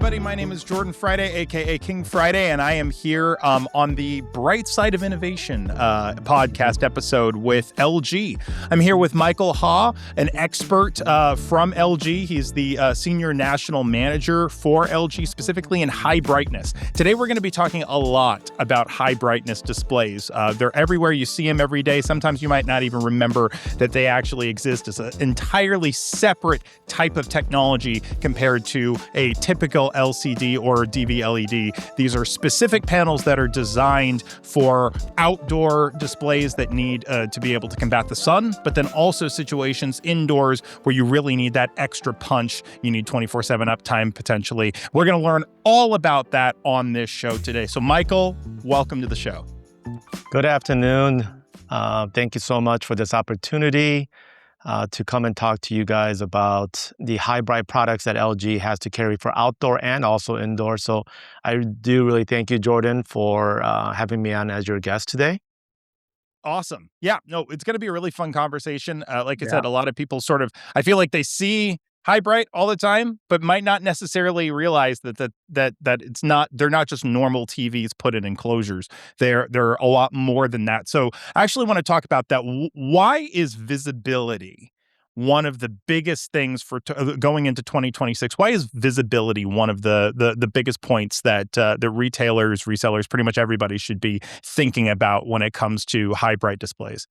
everybody. My name is Jordan Friday, aka King Friday, and I am here on the Bright Side of Innovation podcast episode with LG. I'm here with Michael Ha, an expert from LG. He's the senior national manager for LG, specifically in high brightness. Today, we're going to be talking a lot about high brightness displays. They're everywhere. You see them every day. Sometimes you might not even remember that they actually exist as an entirely separate type of technology compared to a typical LCD or DV LED. These are specific panels that are designed for outdoor displays that need to be able to combat the sun, but then also situations indoors where you really need that extra punch. You need 24/7 uptime potentially. We're going to learn all about that on this show today. So Michael, welcome to the show. Good afternoon. Thank you so much for this opportunity to come and talk to you guys about the high bright products that LG has to carry for outdoor and also indoor. So I do really thank you, Jordan, for having me on as your guest today. Awesome. Yeah, no, it's going to be a really fun conversation. Like I said, a lot of people I feel like they see high bright all the time, but might not necessarily realize that they're not just normal TVs put in enclosures. They're a lot more than that. So I actually want to talk about that. Why is visibility one of the biggest things for going into 2026? Why is visibility one of the biggest points that the retailers, resellers, pretty much everybody should be thinking about when it comes to high bright displays?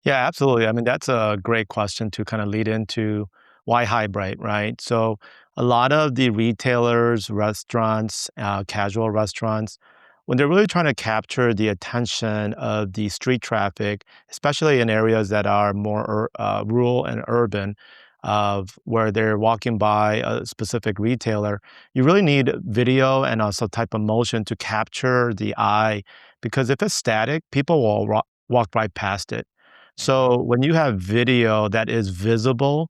Yeah, absolutely. I mean, that's a great question to kind of lead into why high bright, right? So a lot of the retailers, restaurants, casual restaurants, when they're really trying to capture the attention of the street traffic, especially in areas that are more rural and urban, of where they're walking by a specific retailer, you really need video and also type of motion to capture the eye, because if it's static, people will walk right past it. So when you have video that is visible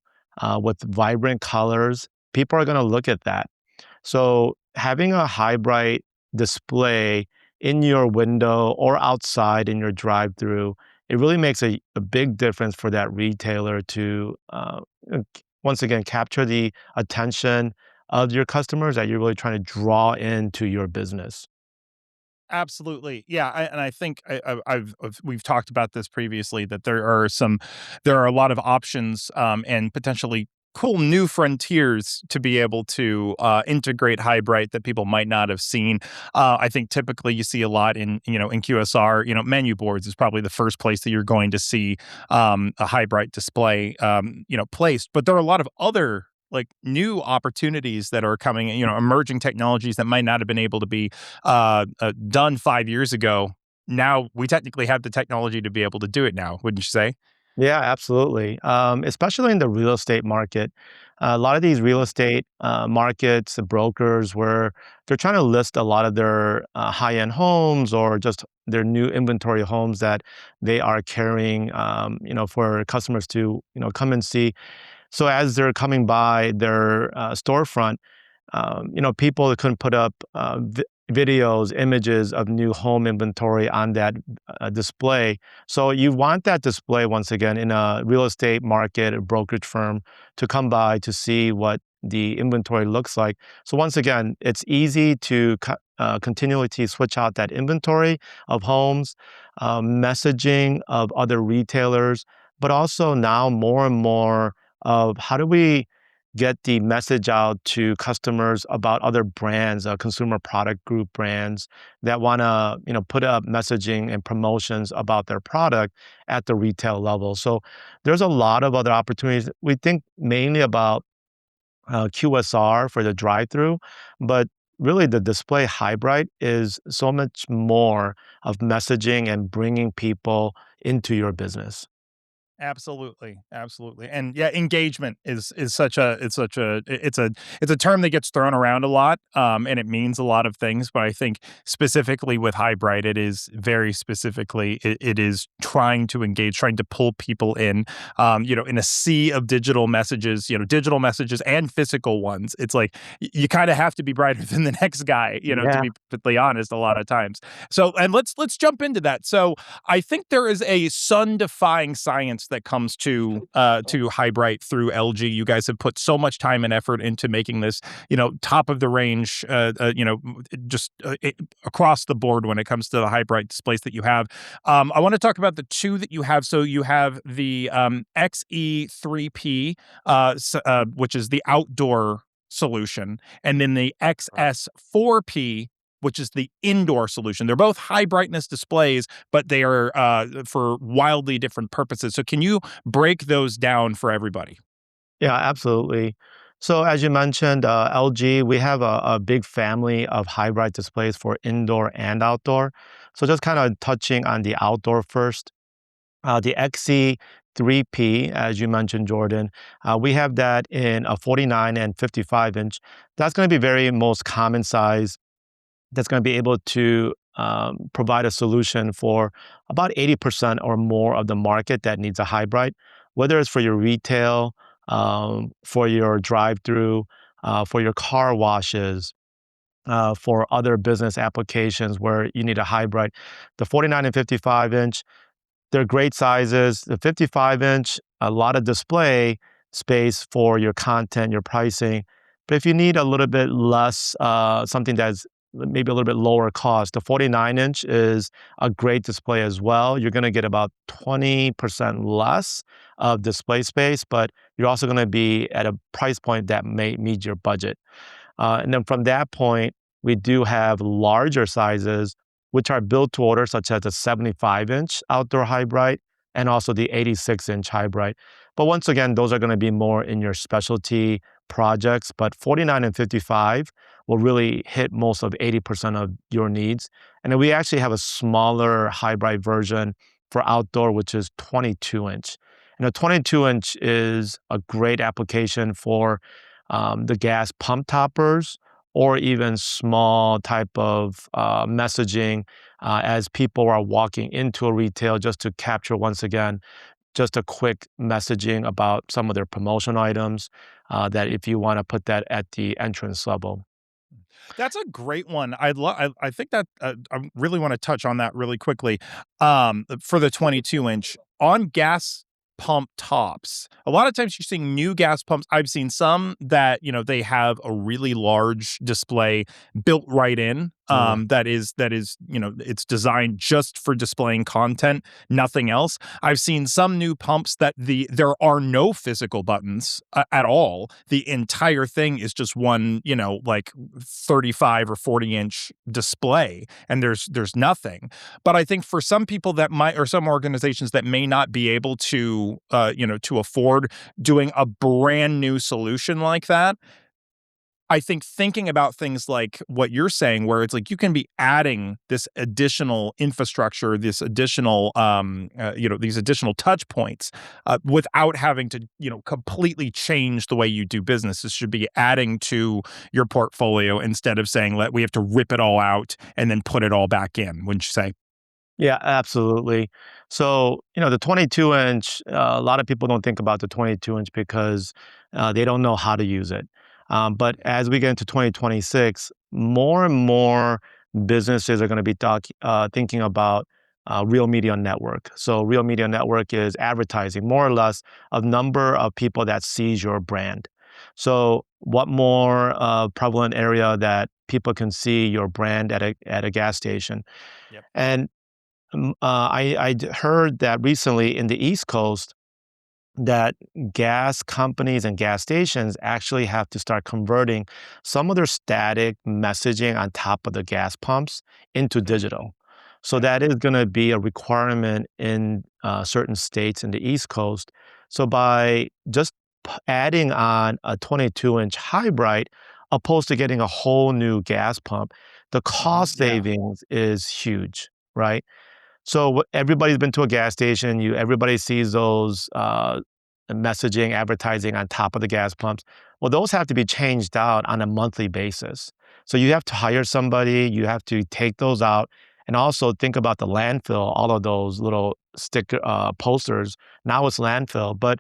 with vibrant colors, people are going to look at that. So having a high bright display in your window or outside in your drive-through, it really makes a big difference for that retailer to, once again, capture the attention of your customers that you're really trying to draw into your business. Absolutely. Yeah. And I think we've talked about this previously, that there are a lot of options and potentially cool new frontiers to be able to integrate high bright that people might not have seen. I think typically you see a lot in QSR, menu boards is probably the first place that you're going to see a high bright display, placed. But there are a lot of other new opportunities that are coming, emerging technologies that might not have been able to be done 5 years ago. Now we technically have the technology to be able to do it now, wouldn't you say? Yeah, absolutely. Especially in the real estate market. A lot of these real estate markets, the brokers, where they're trying to list a lot of their high-end homes or just their new inventory homes that they are carrying, for customers to, come and see. So as they're coming by their storefront, people that couldn't put up videos, images of new home inventory on that display. So you want that display, once again, in a real estate market, a brokerage firm, to come by to see what the inventory looks like. So once again, it's easy to continually switch out that inventory of homes, messaging of other retailers, but also now more and more of how do we get the message out to customers about other brands, consumer product group brands that want to, put up messaging and promotions about their product at the retail level. So there's a lot of other opportunities. We think mainly about QSR for the drive-through, but really the display high bright is so much more of messaging and bringing people into your business. Absolutely, absolutely, and yeah, engagement is such a it's a term that gets thrown around a lot, and it means a lot of things. But I think specifically with high bright, it is very specifically it is trying to engage, trying to pull people in, in a sea of digital messages, digital messages and physical ones. It's like you kind of have to be brighter than the next guy, to Yeah. be perfectly honest, a lot of times. So, and let's jump into that. So, I think there is a sun-defying science that comes to Highbright through LG. You guys have put so much time and effort into making this, top of the range, just across the board when it comes to the Highbright displays that you have. I want to talk about the two that you have. So you have the XE3P, which is the outdoor solution, and then the XS4P, which is the indoor solution. They're both high brightness displays, but they are for wildly different purposes. So can you break those down for everybody? Yeah, absolutely. So as you mentioned, LG, we have a big family of hybrid displays for indoor and outdoor. So just kind of touching on the outdoor first, the XC3P, as you mentioned, Jordan, we have that in a 49 and 55 inch. That's going to be very most common size. That's going to be able to provide a solution for about 80% or more of the market that needs a hybrid, whether it's for your retail, for your drive-through, for your car washes, for other business applications where you need a hybrid. The 49 and 55 inch, they're great sizes. The 55 inch, a lot of display space for your content, your pricing. But if you need a little bit less, something that's maybe a little bit lower cost, the 49 inch is a great display as well. You're going to get about 20% less of display space, but you're also going to be at a price point that may meet your budget. And then from that point, we do have larger sizes, which are built to order, such as the 75-inch outdoor hybrid and also the 86-inch hybrid. But once again, those are going to be more in your specialty projects. But 49 and 55 will really hit most of 80% of your needs. And then we actually have a smaller hybrid version for outdoor, which is 22-inch. And the 22-inch is a great application for the gas pump toppers or even small type of messaging as people are walking into a retail just to capture, once again, just a quick messaging about some of their promotion items that if you want to put that at the entrance level. That's a great one. I think that I really want to touch on that really quickly. For the 22-inch on gas pump tops, a lot of times you're seeing new gas pumps. I've seen some that they have a really large display built right in. Mm. That is it's designed just for displaying content, nothing else. I've seen some new pumps that there are no physical buttons at all. The entire thing is just one, like 35 or 40-inch display, and there's nothing. But I think for some people that might, or some organizations that may not be able to, to afford doing a brand new solution like that, I think thinking about things like what you're saying, where it's like you can be adding this additional infrastructure, this additional, these additional touch points without having to, completely change the way you do business. This should be adding to your portfolio instead of saying, we have to rip it all out and then put it all back in, wouldn't you say? Yeah, absolutely. So, the 22-inch, a lot of people don't think about the 22-inch because they don't know how to use it. But as we get into 2026, more and more businesses are going to be thinking about real media network. So, real media network is advertising, more or less, a number of people that sees your brand. So, what more prevalent area that people can see your brand at a gas station? Yep. And I heard that recently in the East Coast that gas companies and gas stations actually have to start converting some of their static messaging on top of the gas pumps into digital. So Okay. that is going to be a requirement in certain states in the East Coast. So by just adding on a 22-inch hybrid, opposed to getting a whole new gas pump, the cost Yeah. savings is huge, right? So everybody's been to a gas station. Everybody sees those messaging, advertising on top of the gas pumps. Well, those have to be changed out on a monthly basis. So you have to hire somebody. You have to take those out, and also think about the landfill. All of those little sticker posters. Now it's landfill, but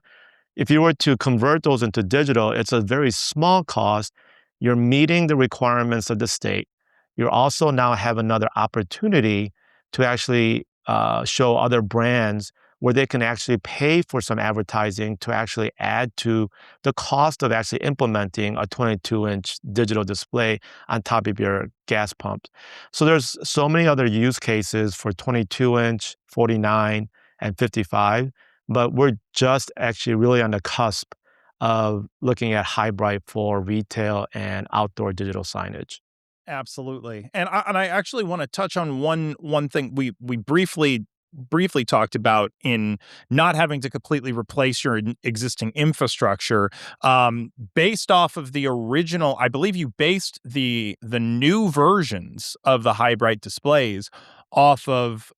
if you were to convert those into digital, it's a very small cost. You're meeting the requirements of the state. You also now have another opportunity to actually show other brands where they can actually pay for some advertising to actually add to the cost of actually implementing a 22-inch digital display on top of your gas pump. So there's so many other use cases for 22-inch, 49, and 55, but we're just actually really on the cusp of looking at hybrid for retail and outdoor digital signage. Absolutely. And I actually want to touch on one thing we briefly talked about in not having to completely replace your existing infrastructure. Based off of the original, I believe you based the new versions of the high bright displays off of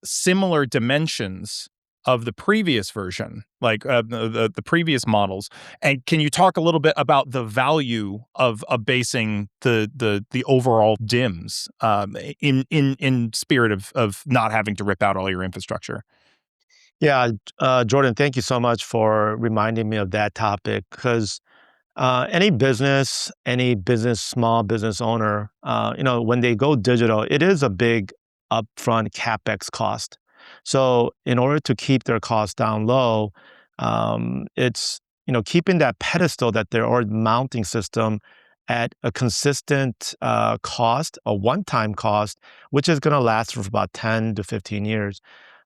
similar dimensions of the previous version, like the previous models. And can you talk a little bit about the value of basing the overall DIMMs, in spirit of not having to rip out all your infrastructure? Yeah, Jordan, thank you so much for reminding me of that topic because any business, small business owner, when they go digital, it is a big upfront capex cost. So in order to keep their costs down low, it's keeping that pedestal that they're or mounting system at a consistent cost, a one-time cost, which is going to last for about 10 to 15 years.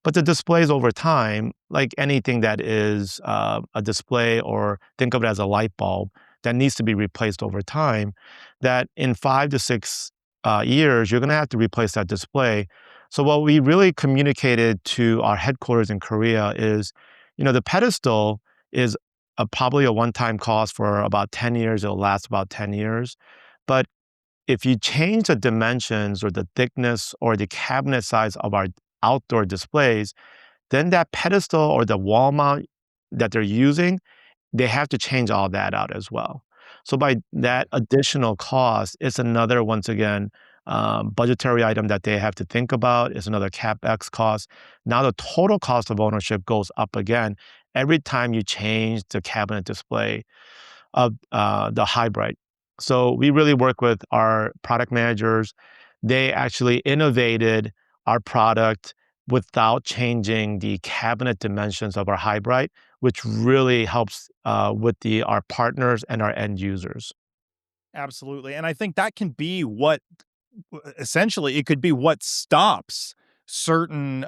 But the displays over time, like anything that is a display or think of it as a light bulb that needs to be replaced over time, that in 5 to 6 years, you're going to have to replace that display. So what we really communicated to our headquarters in Korea is, the pedestal is probably a one-time cost for about 10 years. It'll last about 10 years. But if you change the dimensions or the thickness or the cabinet size of our outdoor displays, then that pedestal or the wall mount that they're using, they have to change all that out as well. So by that additional cost, it's another, once again, budgetary item that they have to think about. It's another CapEx cost. Now the total cost of ownership goes up again every time you change the cabinet display of the hybrid. So we really work with our product managers. They actually innovated our product without changing the cabinet dimensions of our hybrid, which really helps with our partners and our end users. Absolutely. And I think that can be what essentially it could be what stops certain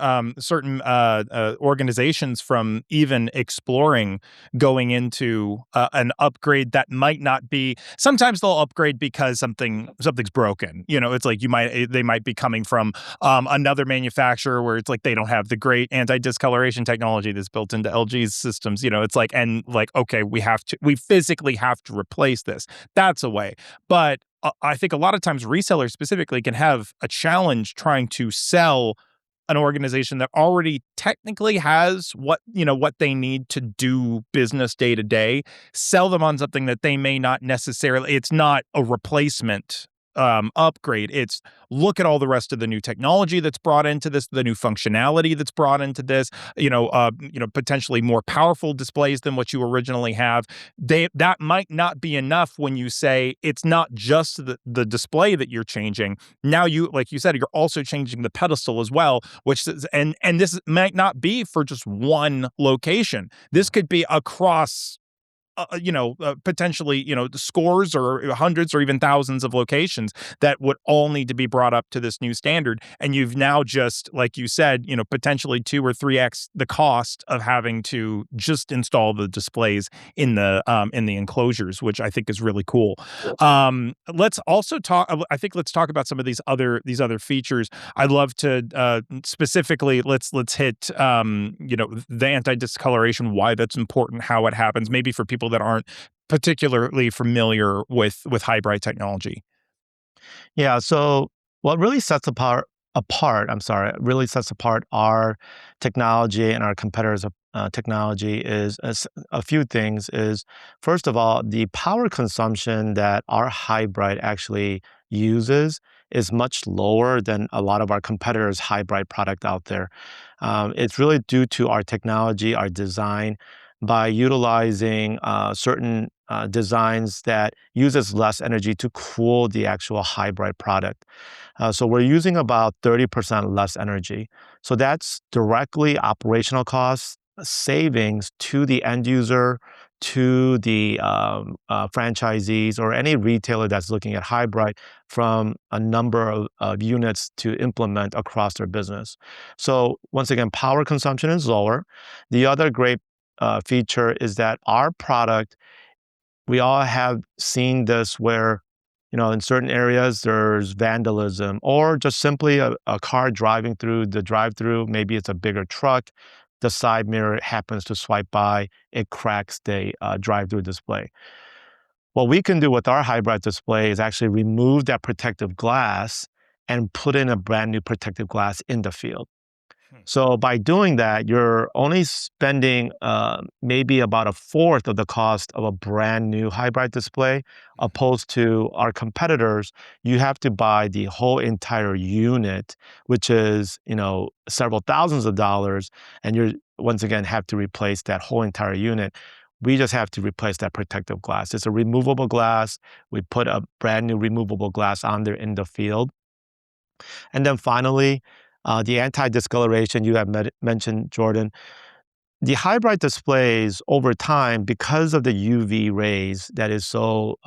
organizations from even exploring going into an upgrade that might not be. Sometimes they'll upgrade because something's broken. It's like they might be coming from another manufacturer where it's like they don't have the great anti-discoloration technology that's built into LG's systems. It's like, and like, okay, we physically have to replace this. That's a way. But I think a lot of times resellers specifically can have a challenge trying to sell an organization that already technically has what they need to do business day to day, sell them on something that they may not necessarily. It's not a replacement upgrade. It's look at all the rest of the new technology that's brought into this, the new functionality that's brought into this, potentially more powerful displays than what you originally have. That might not be enough when you say it's not just the display that you're changing. Now like you said, you're also changing the pedestal as well, and this might not be for just one location. This could be across potentially, the scores or hundreds or even thousands of locations that would all need to be brought up to this new standard. And you've now just, like you said, potentially 2 or 3x the cost of having to just install the displays in the enclosures, which I think is really cool. Let's also talk. I think let's talk about some of these other features. I'd love to specifically let's hit the anti-discoloration, why that's important, how it happens, maybe for people that aren't particularly familiar with hybrid technology. Yeah. So what really sets really sets apart our technology and our competitors' technology is a few things. Is first of all, the power consumption that our hybrid actually uses is much lower than a lot of our competitors' hybrid product out there. It's really due to our technology, our design. by utilizing certain designs that uses less energy to cool the actual hybrid product. So we're using about 30% less energy. So that's directly operational costs savings to the end user, to the franchisees, or any retailer that's looking at hybrid from a number of units to implement across their business. So once again, power consumption is lower. The other great feature is that our product, we all have seen this where, in certain areas there's vandalism or just simply a car driving through the drive-through. Maybe it's a bigger truck. The side mirror happens to swipe by, it cracks the drive-through display. What we can do with our hybrid display is actually remove that protective glass and put in a brand new protective glass in the field. Hmm. So by doing that, you're only spending maybe about a fourth of the cost of a brand new hybrid display, Mhm. opposed to our competitors. You have to buy the whole entire unit, which is several thousands of dollars, and you're once again have to replace that whole entire unit. We just have to replace that protective glass. It's a removable glass. We put a brand new removable glass on there in the field. And then finally, the anti-discoloration you have mentioned, Jordan. The hybrid displays over time, because of the UV rays that is so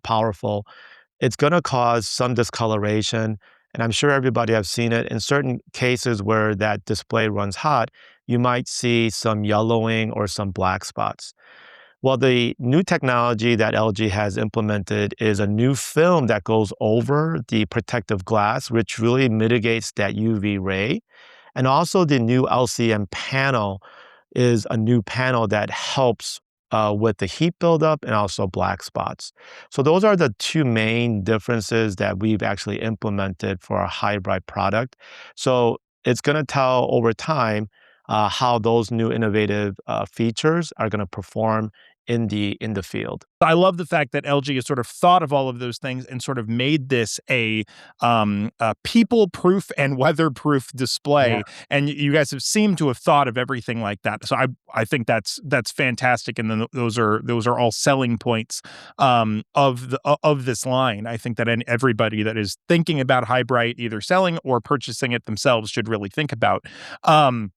powerful, it's going to cause some discoloration. And I'm sure everybody has seen it. In certain cases where that display runs hot, you might see some yellowing or some black spots. Well, the new technology that LG has implemented is a new film that goes over the protective glass, which really mitigates that UV ray. And also the new LCM panel is a new panel that helps with the heat buildup and also black spots. So those are the two main differences that we've actually implemented for our hybrid product. So it's going to tell over time how those new innovative features are going to perform in the field. I love the fact that LG has sort of thought of all of those things and sort of made this a people-proof and weather-proof Yeah. display. And you guys have seemed to have thought of everything like that. So I think that's fantastic. And then those are all selling points of this line. I think that everybody that is thinking about hybrid, either selling or purchasing it themselves, should really think about. Um,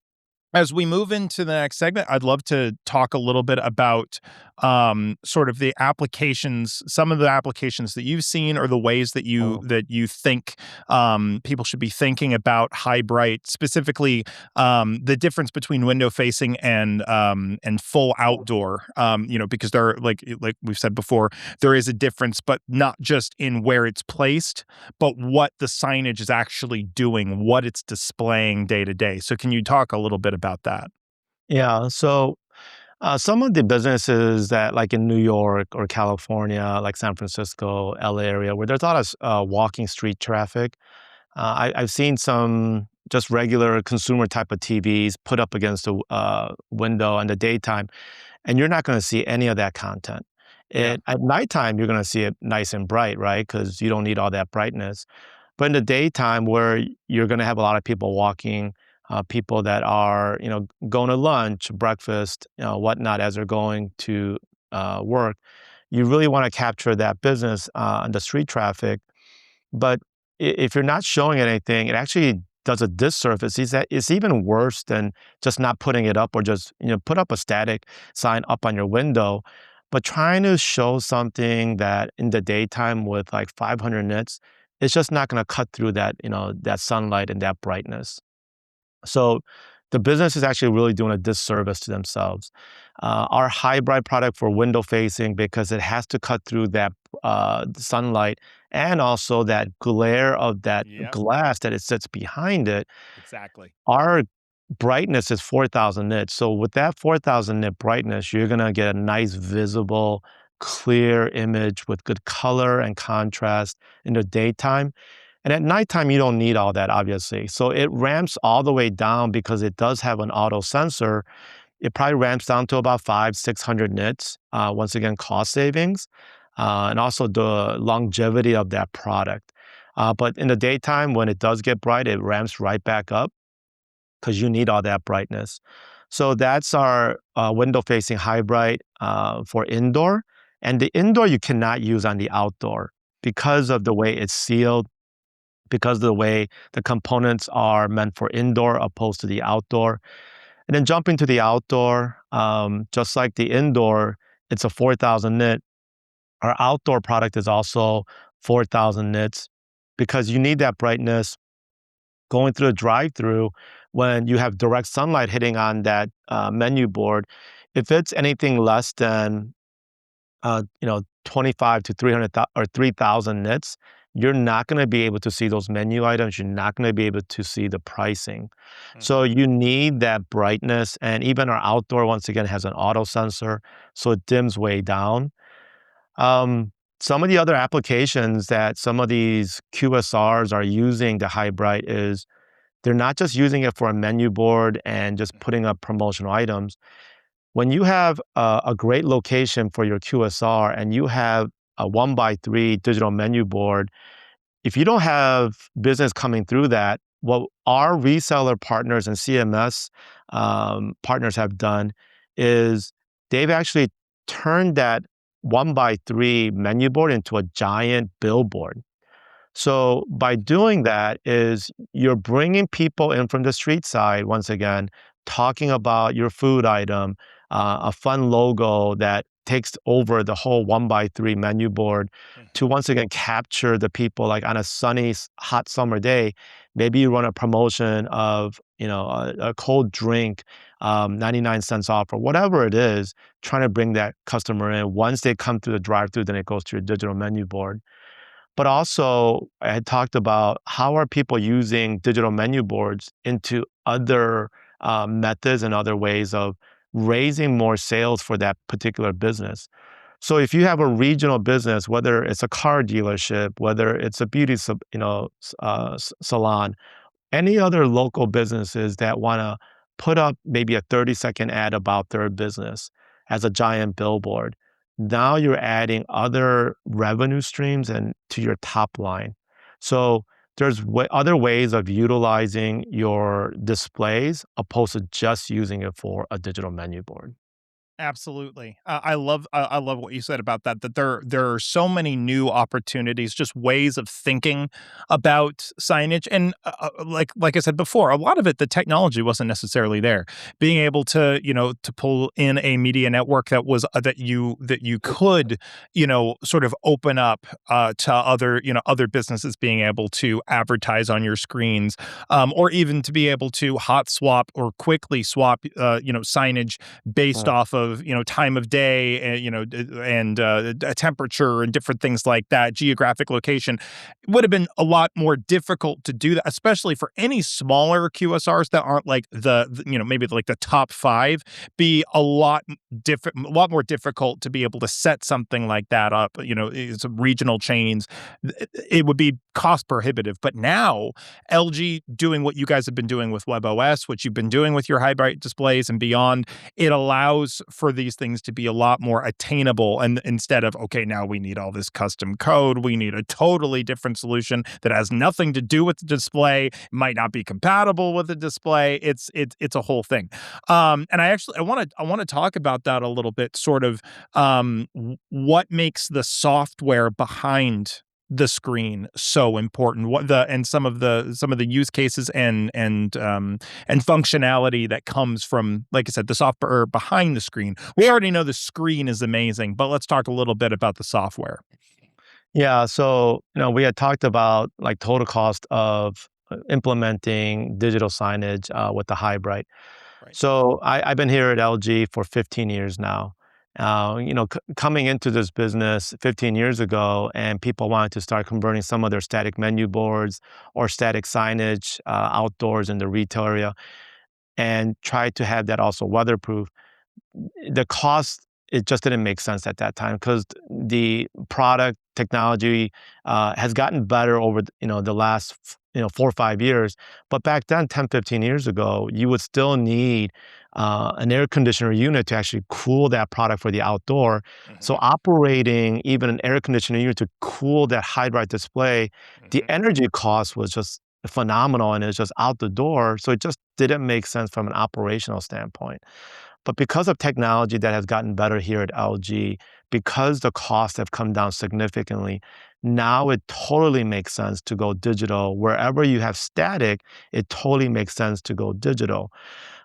as we move into the next segment, I'd love to talk a little bit about sort of the applications, some of the applications that you've seen, or the ways that you Oh, think people should be thinking about hybrid, specifically the difference between window facing and full outdoor. Because there are, like we've said before, there is a difference, but not just in where it's placed, but what the signage is actually doing, what it's displaying day to day. So can you talk a little bit about that? yeah. So some of the businesses that, like in New York or California, like San Francisco, LA area, where there's a lot of walking street traffic, I've seen some just regular consumer type of TVs put up against the window in the daytime, and you're not going to see any of that content. Yeah. At nighttime, you're going to see it nice and bright, right? Because you don't need all that brightness. But in the daytime, where you're going to have a lot of people walking, people that are, going to lunch, breakfast, whatnot, as they're going to work, you really want to capture that business on the street traffic. But if you're not showing anything, it actually does a disservice. It's even worse than just not putting it up, or just put up a static sign up on your window. But trying to show something that in the daytime with like 500 nits, it's just not going to cut through that sunlight and that brightness. So the business is actually really doing a disservice to themselves. Our hybrid product for window facing, because it has to cut through that sunlight and also that glare of that Yep. glass that it sits behind it, Exactly. our brightness is 4,000 nits. So with that 4,000 nit brightness, you're going to get a nice visible, clear image with good color and contrast in the daytime. And at nighttime, you don't need all that, obviously. So it ramps all the way down because it does have an auto sensor. It probably ramps down to about 600 nits. Once again, cost savings, and also the longevity of that product. But in the daytime, when it does get bright, it ramps right back up because you need all that brightness. So that's our window-facing high bright for indoor. And the indoor you cannot use on the outdoor because of the way it's sealed, because of the way the components are meant for indoor opposed to the outdoor. And then jumping to the outdoor, just like the indoor, it's a 4,000 nit. Our outdoor product is also 4,000 nits because you need that brightness going through a drive-through when you have direct sunlight hitting on that menu board. If it's anything less than 25 to 300 or 3,000 nits, you're not going to be able to see those menu items. You're not going to be able to see the pricing. So Mhm. you need that brightness. And even our outdoor, once again, has an auto sensor, so it dims way down. Some of the other applications that some of these QSRs are using the high bright is they're not just using it for a menu board and just putting up promotional items. When you have a great location for your QSR and you have a 1 by 3 digital menu board, if you don't have business coming through that, what our reseller partners and CMS partners have done is they've actually turned that 1 by 3 menu board into a giant billboard. So by doing that is you're bringing people in from the street side, once again, talking about your food item, a fun logo that takes over the whole 1 by 3 menu board to Mhm. once again capture the people like on a sunny, hot summer day. Maybe you run a promotion of, a cold drink, 99 cents off or whatever it is, trying to bring that customer in. Once they come through the drive-through, then it goes to your digital menu board. But also, I had talked about how are people using digital menu boards into other methods and other ways of raising more sales for that particular business. So if you have a regional business, whether it's a car dealership, whether it's a beauty, salon, any other local businesses that want to put up maybe a 30-second ad about their business as a giant billboard, now you're adding other revenue streams and to your top line. So there's other ways of utilizing your displays opposed to just using it for a digital menu board. Absolutely. I love what you said about that. That there are so many new opportunities, just ways of thinking about signage, and like I said before, a lot of it the technology wasn't necessarily there. Being able to to pull in a media network that was that you could sort of open up to other other businesses being able to advertise on your screens, or even to be able to hot swap or quickly swap signage based Mm. off of time of day and a temperature and different things like that, geographic location. It would have been a lot more difficult to do that, especially for any smaller QSRs that aren't like maybe like the top five. Be a lot different, a lot more difficult to be able to set something like that up. It's regional chains. It would be cost prohibitive. But now LG doing what you guys have been doing with WebOS, what you've been doing with your high bright displays and beyond, it allows for these things to be a lot more attainable. And instead of, okay, now we need all this custom code, we need a totally different solution that has nothing to do with the display, might not be compatible with the display. It's a whole thing. And I want to talk about that a little bit, sort of what makes the software behind the screen so important, what the and some of the use cases and functionality that comes from, like I said, the software behind the screen. We already know the screen is amazing, but let's talk a little bit about the software. Yeah, so we had talked about like total cost of implementing digital signage with the high bright. Right. So I've been here at LG for 15 years now. Coming into this business 15 years ago, and people wanted to start converting some of their static menu boards or static signage outdoors in the retail area, and try to have that also weatherproof. The cost, it just didn't make sense at that time because the product technology has gotten better over the last 4 or 5 years. But back then, 10, 15 years ago, you would still need an air conditioner unit to actually cool that product for the outdoor. So Hmm. operating even an air conditioner unit to cool that high bright display, the Hmm. energy cost was just phenomenal and it's just out the door. So it just didn't make sense from an operational standpoint. But because of technology that has gotten better here at LG, because the costs have come down significantly, now it totally makes sense to go digital. Wherever you have static, it totally makes sense to go digital.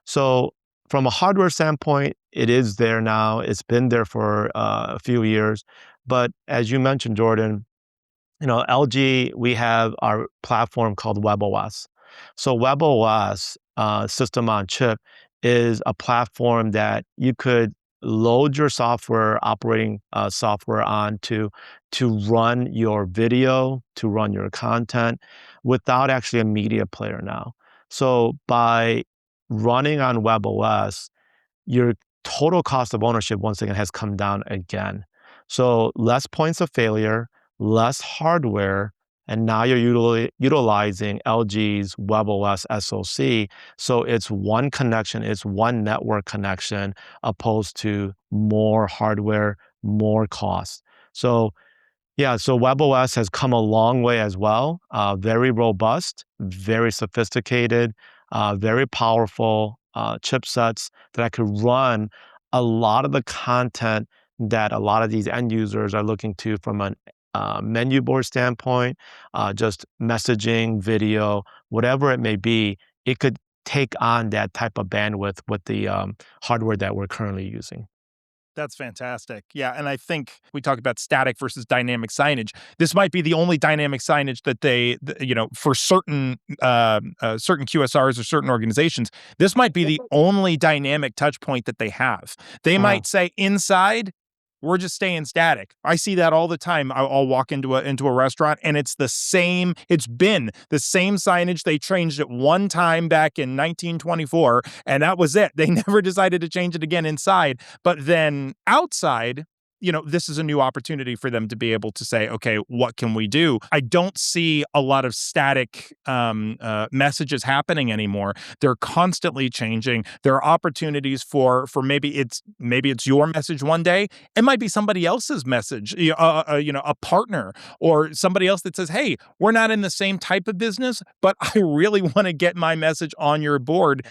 So from a hardware standpoint, it is there now. It's been there for a few years. But as you mentioned, Jordan, LG, we have our platform called WebOS. So WebOS, system on chip, is a platform that you could load your software, operating software onto to run your video, to run your content without actually a media player now. So by running on WebOS, your total cost of ownership once again has come down again. So less points of failure, less hardware, and now you're utilizing LG's WebOS SoC. So it's one connection, it's one network connection, opposed to more hardware, more cost. So yeah, so WebOS has come a long way as well. Very robust, very sophisticated, very powerful chipsets that I could run a lot of the content that a lot of these end users are looking to from a menu board standpoint, just messaging, video, whatever it may be. It could take on that type of bandwidth with the hardware that we're currently using. That's fantastic. Yeah, and I think we talk about static versus dynamic signage. This might be the only dynamic signage that for certain QSRs or certain organizations, this might be the only dynamic touch point that they have. They Wow. might say inside, we're just staying static. I see that all the time. I'll walk into a restaurant and it's the same. It's been the same signage. They changed it one time back in 1924, and that was it. They never decided to change it again inside. But then outside, this is a new opportunity for them to be able to say, okay, what can we do? I don't see a lot of static messages happening anymore. They're constantly changing. There are opportunities for maybe it's your message one day. It might be somebody else's message, a partner or somebody else that says, hey, we're not in the same type of business, but I really want to get my message on your board.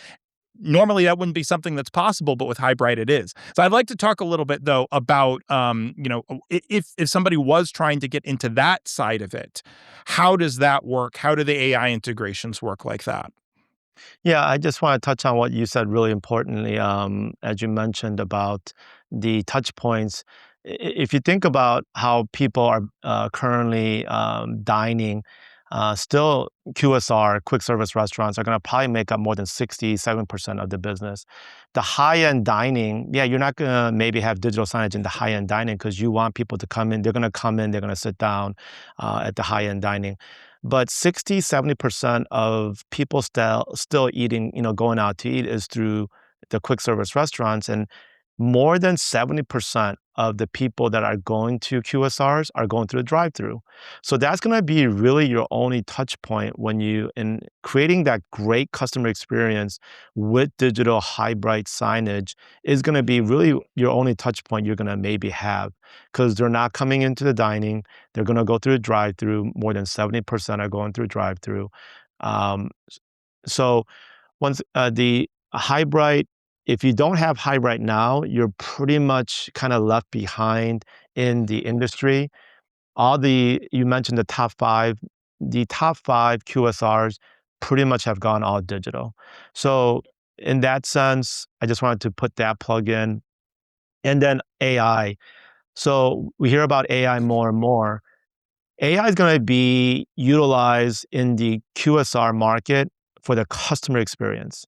Normally, that wouldn't be something that's possible, but with Hybrid, it is. So I'd like to talk a little bit, though, about, if somebody was trying to get into that side of it, how does that work? How do the AI integrations work like that? Yeah, I just want to touch on what you said really importantly, as you mentioned about the touch points. If you think about how people are currently dining, still QSR, quick service restaurants, are going to probably make up more than 67% of the business. The high-end dining, yeah, you're not going to maybe have digital signage in the high-end dining because you want people to come in. They're going to come in, they're going to sit down at the high-end dining. But 60, 70% of people still eating, going out to eat is through the quick service restaurants. And more than 70% of the people that are going to QSRs are going through the drive-through. So that's going to be really your only touch point when in creating that great customer experience with digital high bright signage is going to be really your only touch point you're going to maybe have because they're not coming into the dining. They're going to go through the drive-through. More than 70% are going through drive-through. Um, so once the high bright, if you don't have high bright now, you're pretty much kind of left behind in the industry. You mentioned the top five QSRs pretty much have gone all digital. So in that sense, I just wanted to put that plug in. And then AI. So we hear about AI more and more. AI is going to be utilized in the QSR market for the customer experience.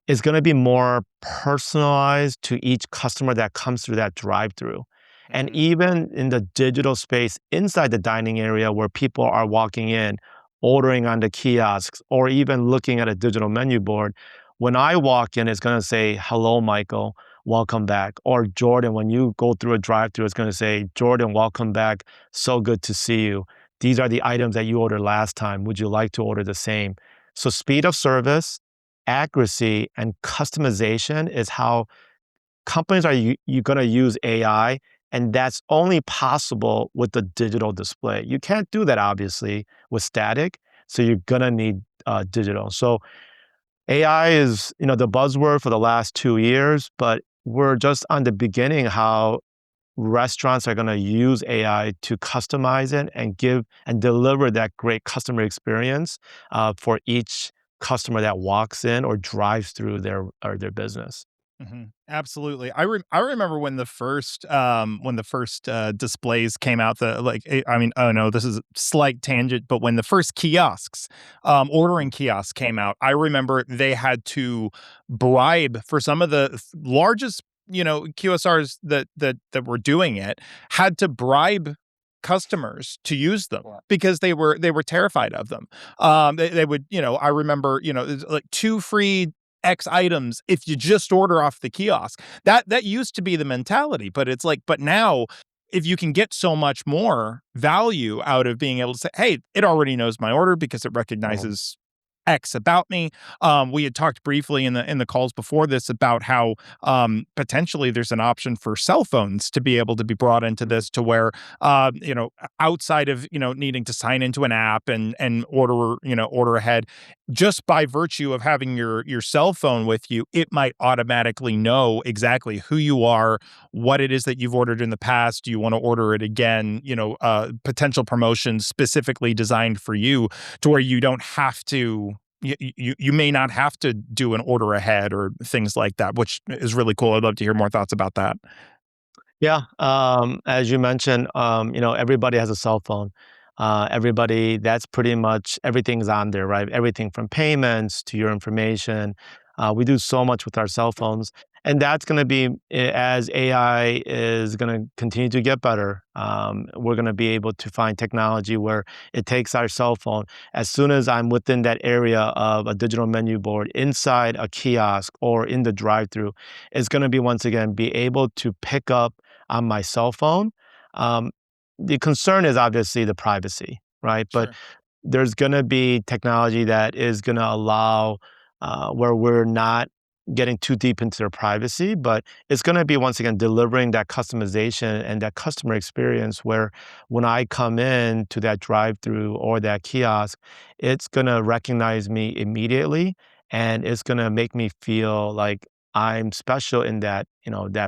It's going to be more personalized to each customer that comes through that drive-through. And Mhm. even in the digital space inside the dining area where people are walking in, ordering on the kiosks, or even looking at a digital menu board, when I walk in, it's going to say, hello, Michael, welcome back. Or Jordan, when you go through a drive-through, it's going to say, Jordan, welcome back. So good to see you. These are the items that you ordered last time. Would you like to order the same? So speed of service, accuracy, and customization is how companies are you going to use AI, and that's only possible with the digital display. You can't do that obviously with static. So you're gonna need digital. So AI is, the buzzword for the last 2 years, but we're just on the beginning how restaurants are going to use AI to customize it and give and deliver that great customer experience for each customer that walks in or drives through their business. Absolutely. I remember when the first displays came out. I mean, oh no, this is a slight tangent, but when the first kiosks, ordering kiosks came out, I remember they had to bribe for some of the largest, QSRs that were doing it, had to bribe customers to use them because they were terrified of them. They would, I remember, it's like two free X items if you just order off the kiosk. That used to be the mentality, but it's like, but now if you can get so much more value out of being able to say, hey, it already knows my order because it recognizes X about me. We had talked briefly in the calls before this about how potentially there's an option for cell phones to be able to be brought into this, to where outside of needing to sign into an app and order ahead, just by virtue of having your cell phone with you, it might automatically know exactly who you are, what it is that you've ordered in the past. Do you want to order it again? Potential promotions specifically designed for you, to where you don't have to. You may not have to do an order ahead or things like that, which is really cool. I'd love to hear more thoughts about that. Yeah, as you mentioned, everybody has a cell phone. Everybody, that's pretty much everything's on there, right? Everything from payments to your information. We do so much with our cell phones, and that's going to be as AI is going to continue to get better. We're going to be able to find technology where it takes our cell phone. As soon as I'm within that area of a digital menu board inside a kiosk or in the drive-through, it's going to be once again be able to pick up on my cell phone. Um, the concern is obviously the privacy, right? But Sure. there's going to be technology that is going to allow where we're not getting too deep into their privacy, but it's going to be once again delivering that customization and that customer experience where when I come in to that drive-through or that kiosk, it's going to recognize me immediately and it's going to make me feel like I'm special in that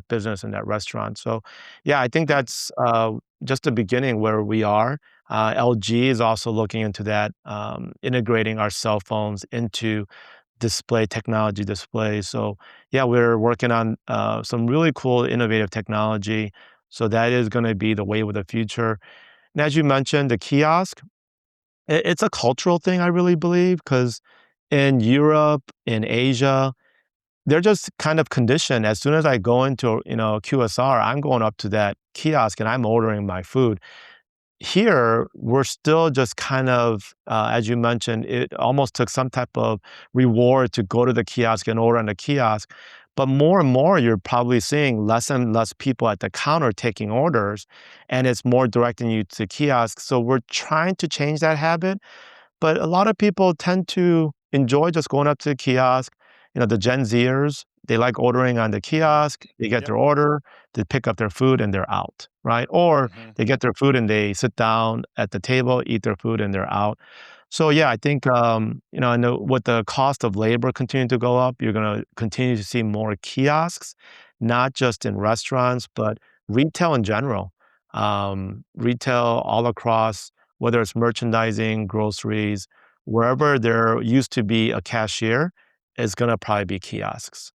business and that restaurant. So, yeah, I think that's just the beginning where we are. LG is also looking into that, integrating our cell phones into display technology displays. So, yeah, we're working on some really cool, innovative technology. So that is going to be the wave of the future. And as you mentioned, the kiosk, it's a cultural thing, I really believe, because in Europe, in Asia, they're just kind of conditioned. As soon as I go into, QSR, I'm going up to that kiosk and I'm ordering my food. Here, we're still just kind of, as you mentioned, it almost took some type of reward to go to the kiosk and order on the kiosk. But more and more, you're probably seeing less and less people at the counter taking orders, and it's more directing you to kiosks. So we're trying to change that habit. But a lot of people tend to enjoy just going up to the kiosk. The Gen Zers, they like ordering on the Hmm. kiosk. They get Yep. their order, they pick up their food, and they're out, right? Or Hmm. they get their food and they sit down at the table, eat their food, and they're out. So yeah, I think and with the cost of labor continuing to go up, you're going to continue to see more kiosks, not just in restaurants, but retail in general. Retail all across, whether it's merchandising, groceries, wherever there used to be a cashier, is going to probably be kiosks.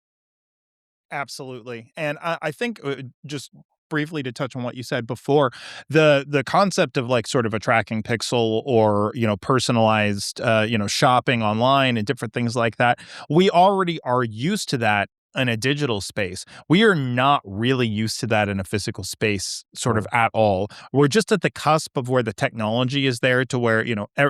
Absolutely. And I think, just briefly to touch on what you said before, the concept of like sort of a tracking pixel, or personalized shopping online and different things like that, we already are used to that in a digital space. We are not really used to that in a physical space sort of Mm, at all. We're just at the cusp of where the technology is there, to where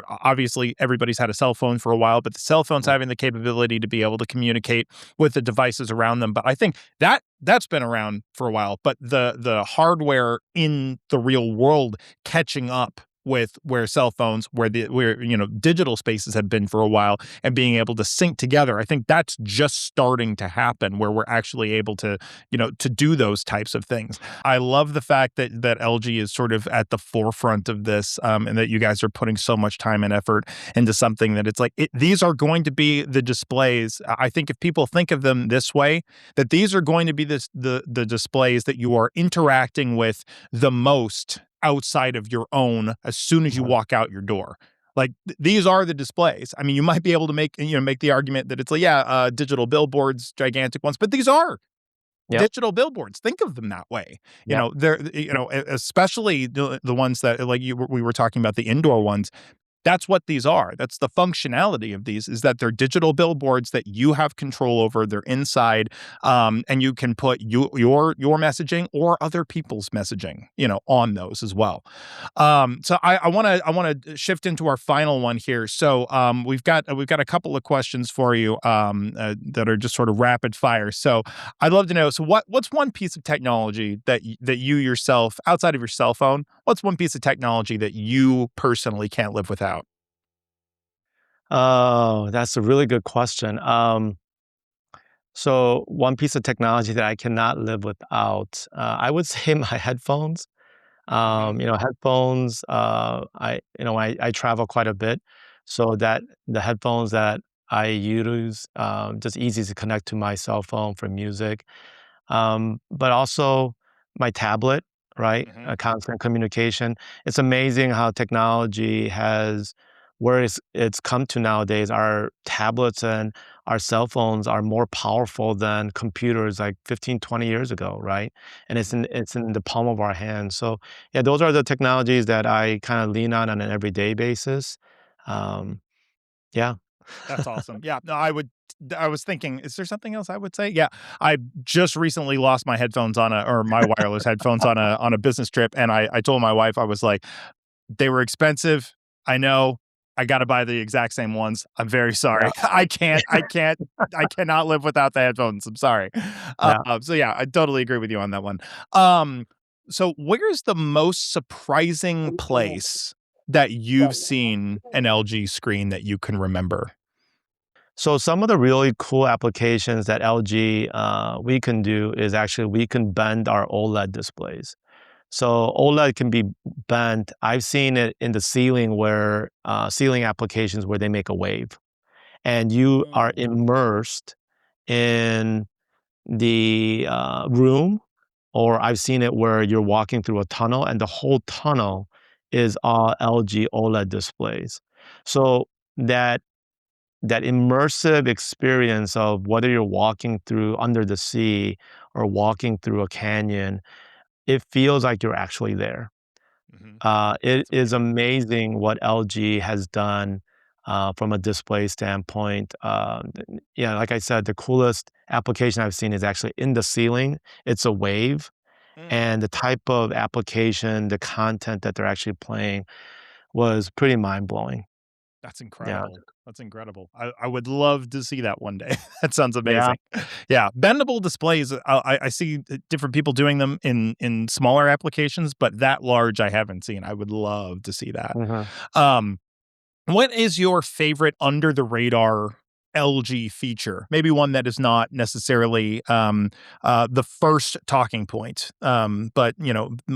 obviously everybody's had a cell phone for a while, but the cell phones mm. having the capability to be able to communicate with the devices around them. But I think that's been around for a while, but the hardware in the real world catching up with where cell phones, where digital spaces have been for a while, and being able to sync together. I think that's just starting to happen, where we're actually able to to do those types of things. I love the fact that LG is sort of at the forefront of this, and that you guys are putting so much time and effort into something that it's like these are going to be the displays. I think if people think of them this way, that these are going to be the displays that you are interacting with the most outside of your own as soon as you walk out your door. Like these are the displays. I mean, you might be able to make the argument that it's like, digital billboards, gigantic ones, but these are Yep. digital billboards. Think of them that way. Yep. They're especially the ones that like we were talking about, the indoor ones. That's what these are. That's the functionality of these, is that they're digital billboards that you have control over. They're inside, and you can put your messaging or other people's messaging, on those as well. So I want to shift into our final one here. So we've got a couple of questions for you that are just sort of rapid fire. So I'd love to know. So what's one piece of technology that you yourself, outside of your cell phone, what's one piece of technology that you personally can't live without? Oh, that's a really good question. So one piece of technology that I cannot live without, I would say my headphones. Hmm. Headphones, I travel quite a bit, so that the headphones that I use, just easy to connect to my cell phone for music. But also my tablet, right? Hmm. A constant communication. It's amazing how technology has where it's come to nowadays. Our tablets and our cell phones are more powerful than computers like 15, 20 years ago, right? And Hmm. it's in the palm of our hands. So yeah, those are the technologies that I kind of lean on an everyday basis. Um, yeah. That's awesome. Yeah, no, I was thinking, is there something else I would say? Yeah, I just recently lost my headphones or my wireless headphones on a business trip, and I told my wife, I was like, they were expensive. I know. I got to buy the exact same ones. I'm very Yeah. sorry. I cannot live without the headphones. I'm sorry. Yeah. So yeah, I totally agree with you on that one. Um, so where's the most surprising place that you've seen an LG screen that you can remember? So some of the really cool applications that LG we can do is actually we can bend our OLED displays. So OLED can be bent. I've seen it in the ceiling where ceiling applications where they make a wave, and you are Mm. immersed in the room. Or I've seen it where you're walking through a tunnel, and the whole tunnel is all LG OLED displays. So that that immersive experience of whether you're walking through under the sea or walking through a canyon, it feels like you're actually there. Mhm. It That's is amazing. amazing what LG has done from a display standpoint. Yeah, like I said, the coolest application I've seen is actually in the ceiling. It's a wave, Mm. and the type of application, the content that they're actually playing was pretty mind blowing. That's Yeah, incredible. That's incredible. I would love to see that one day. That sounds yeah. amazing. Yeah, bendable displays, I see different people doing them in smaller applications, but that large I haven't seen. I would love to see that. Mhm. Um, what is your favorite under the radar LG feature? Maybe one that is not necessarily, the first talking point, but,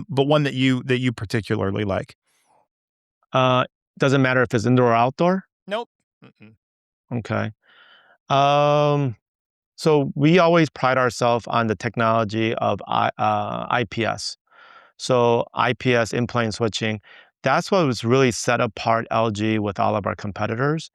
but one that you particularly like? Uh, doesn't matter if it's indoor or outdoor? Nope. Mm-mm. Okay. Um, so we always pride ourselves on the technology of IPS. So IPS in-plane switching, that's what was really set apart LG with all of our competitors.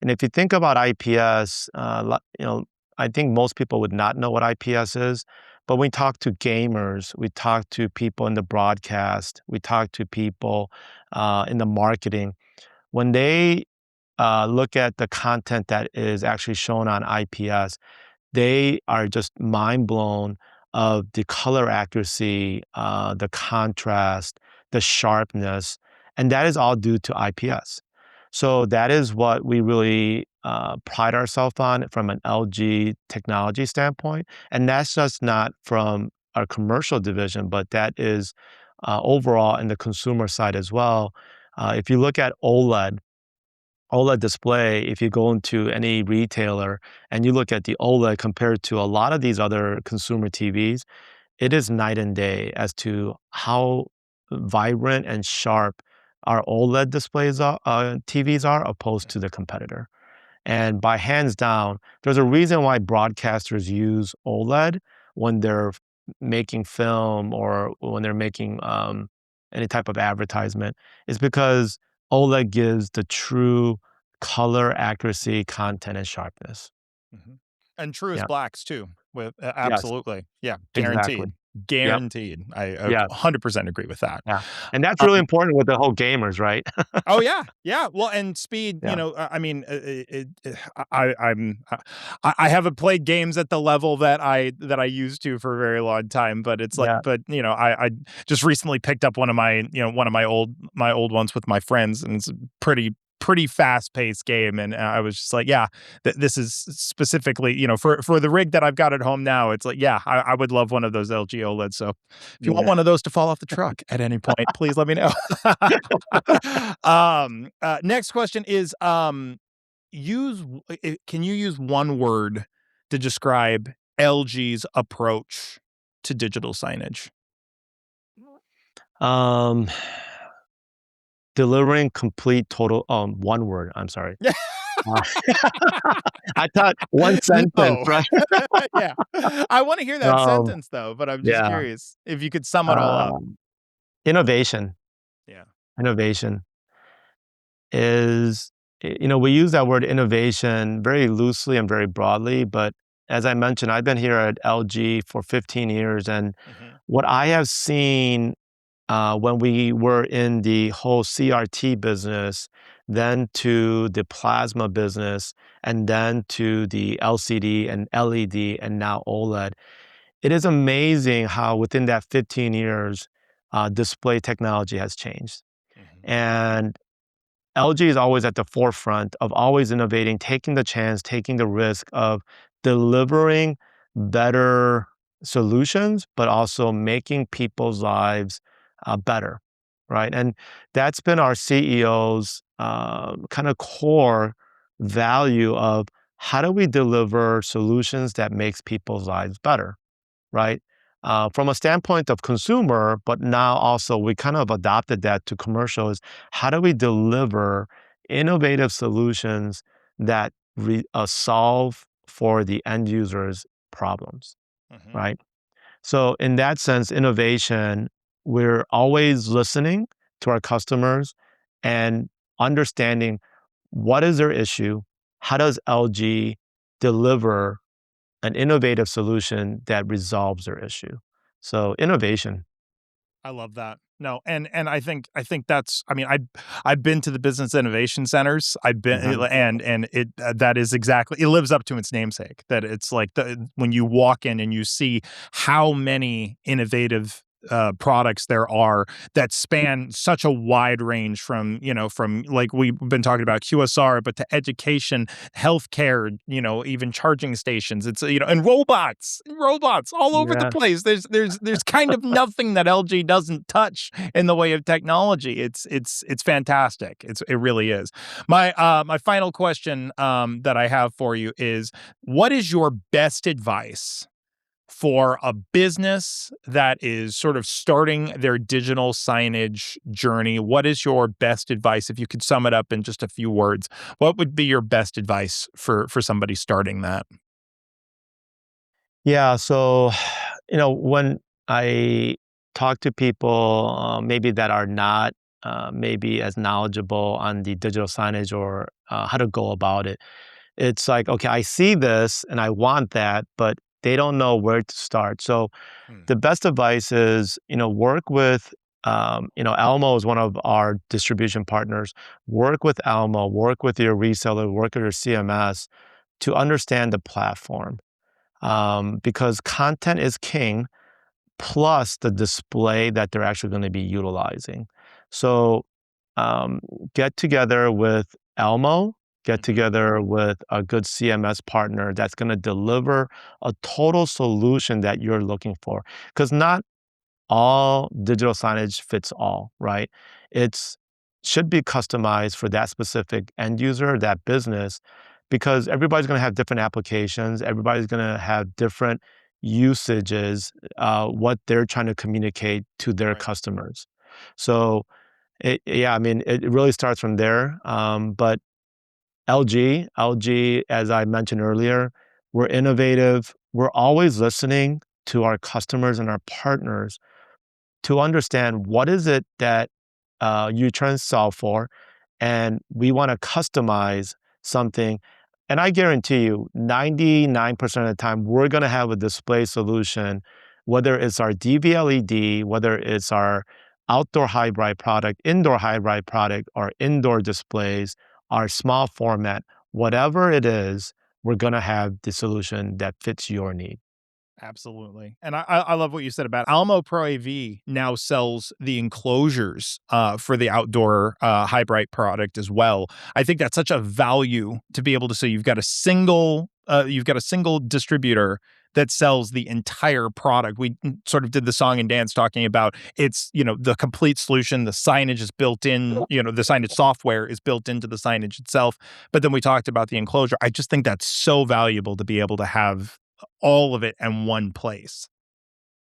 And if you think about IPS, I think most people would not know what IPS is. But when we talk to gamers, we talk to people in the broadcast, we talk to people in the marketing. When they look at the content that is actually shown on IPS, they are just mind blown of the color accuracy, the contrast, the sharpness, and that is all due to IPS. So that is what we really pride ourselves on from an LG technology standpoint, and that's just not from our commercial division, but that is overall in the consumer side as well. If you look at OLED display, if you go into any retailer and you look at the OLED compared to a lot of these other consumer TVs, it is night and day as to how vibrant and sharp our OLED TVs are opposed to the competitor. And by hands down, there's a reason why broadcasters use OLED when they're making film or when they're making any type of advertisement, is because OLED gives the true color accuracy, content, and sharpness. Hmm. And true as Yeah. blacks too. With Yes. absolutely, yeah, Exactly. guaranteed, Yep. guaranteed. I Yeah. 100% agree with that. Yeah. And that's really Um, important with the whole gamers, right? Oh yeah, yeah. Well, and speed. Yeah. I mean, I haven't played games at the level that I used to for a very long time. But it's like, Yeah. but I just recently picked up one of my old ones with my friends, and it's a pretty fast paced game. And I was just like, yeah, this is specifically for the rig that I've got at home now. It's like, yeah, I would love one of those LG OLEDs. So if you want Yeah. one of those to fall off the truck at any point, please let me know. Next question is, can you use one word to describe LG's approach to digital signage? Um, delivering complete total one word, I'm sorry. Uh, I thought one sentence, No. right? Yeah. I wanna hear that Um, sentence though, but I'm just yeah. curious if you could sum it all up. Um, innovation. Yeah. Innovation is, we use that word innovation very loosely and very broadly, but as I mentioned, I've been here at LG for 15 years, and Mhm. what I have seen when we were in the whole CRT business, then to the plasma business, and then to the LCD and LED, and now OLED. It is amazing how within that 15 years, display technology has changed. Mhm. And LG is always at the forefront of always innovating, taking the chance, taking the risk of delivering better solutions, but also making people's lives better, right? And that's been our CEO's kind of core value of how do we deliver solutions that makes people's lives better, right? From a standpoint of consumer, but now also we kind of adopted that to commercial is how do we deliver innovative solutions that solve for the end user's problems, Mhm. right? So in that sense, innovation, we're always listening to our customers and understanding what is their issue, how does LG deliver an innovative solution that resolves their issue. So innovation. I love that. No, and I think that's I mean, I've been to the business innovation centers. I've been Mhm. and it that is exactly it lives up to its namesake. That it's like when you walk in and you see how many innovative products there are that span such a wide range from like we've been talking about QSR, but to education, healthcare, even charging stations. It's and robots all over the Yeah. place. There's kind of nothing that LG doesn't touch in the way of technology. It's fantastic. It really is. My final question that I have for you is, what is your best advice for a business that is sort of starting their digital signage journey? What is your best advice if you could sum it up in just a few words? What would be your best advice for somebody starting that? Yeah. So, when I talk to people maybe that are not maybe as knowledgeable on the digital signage or how to go about it, it's like, okay, I see this and I want that, but they don't know where to start. So Hmm. the best advice is, work with, Almo is one of our distribution partners. Work with Almo, work with your reseller, work with your CMS to understand the platform. Because content is king, plus the display that they're actually going to be utilizing. So um, get together with Almo, get Mhm. together with a good CMS partner that's going to deliver a total solution that you're looking for. Because not all digital signage fits all, right? It's should be customized for that specific end user, that business, because everybody's going to have different applications. Everybody's going to have different usages, what they're trying to communicate to their Right. customers. So, yeah, I mean, it really starts from there. But LG, as I mentioned earlier, we're innovative. We're always listening to our customers and our partners to understand what is it that you're trying to solve for, and we want to customize something. And I guarantee you, 99% of the time, we're going to have a display solution, whether it's our DV-LED, whether it's our outdoor high bright product, indoor high bright product, or indoor displays, our small format, whatever it is, we're going to have the solution that fits your need. Absolutely. And I love what you said about Almo Pro AV now sells the enclosures for the outdoor high bright product as well. I think that's such a value to be able to say you've got a single distributor that sells the entire product. We sort of did the song and dance talking about it's, the complete solution. The signage is built in, the signage software is built into the signage itself. But then we talked about the enclosure. I just think that's so valuable to be able to have all of it in one place.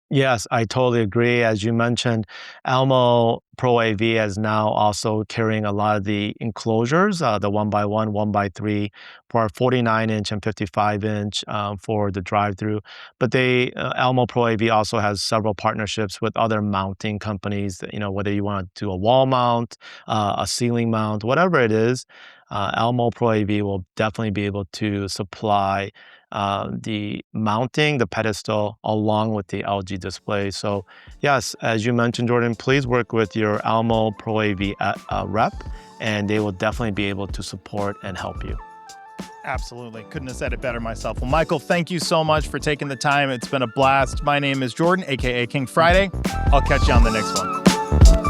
Yes, I totally agree. As you mentioned, Almo Pro AV is now also carrying a lot of the enclosures, the 1x1, 1x3 for our 49-inch and 55-inch for the drive-through. But Almo Pro AV also has several partnerships with other mounting companies. Whether you want to do a wall mount, a ceiling mount, whatever it is, Almo Pro AV will definitely be able to supply the mounting, the pedestal, along with the LG display. So yes, as you mentioned, Jordan, please work with your Almo Pro AV rep, and they will definitely be able to support and help you. Absolutely. Couldn't have said it better myself. Well, Michael, thank you so much for taking the time. It's been a blast. My name is Jordan, aka King Friday. I'll catch you on the next one.